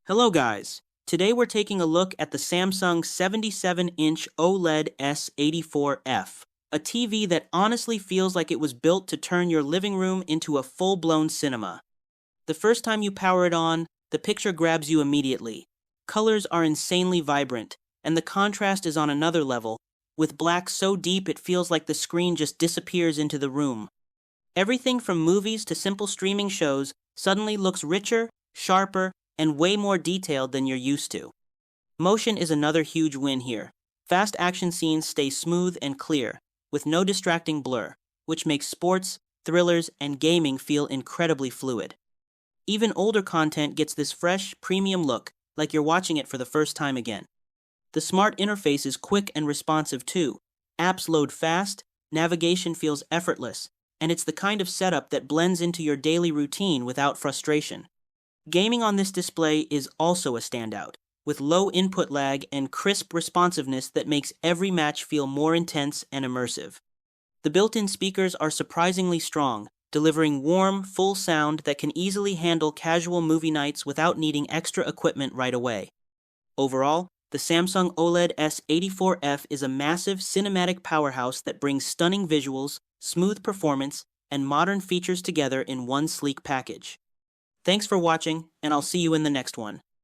Hello guys! Today we're taking a look at the Samsung 77-inch OLED S84F, a TV that honestly feels like it was built to turn your living room into a full-blown cinema. The first time you power it on, the picture grabs you immediately. Colors are insanely vibrant, and the contrast is on another level, with black so deep it feels like the screen just disappears into the room. Everything from movies to simple streaming shows suddenly looks richer, sharper, and way more detailed than you're used to. Motion is another huge win here. Fast action scenes stay smooth and clear, with no distracting blur, which makes sports, thrillers, and gaming feel incredibly fluid. Even older content gets this fresh, premium look, like you're watching it for the first time again. The smart interface is quick and responsive too. Apps load fast, navigation feels effortless, and it's the kind of setup that blends into your daily routine without frustration. Gaming on this display is also a standout, with low input lag and crisp responsiveness that makes every match feel more intense and immersive. The built-in speakers are surprisingly strong, delivering warm, full sound that can easily handle casual movie nights without needing extra equipment right away. Overall, the Samsung OLED S84F is a massive cinematic powerhouse that brings stunning visuals, smooth performance, and modern features together in one sleek package. Thanks for watching, and I'll see you in the next one.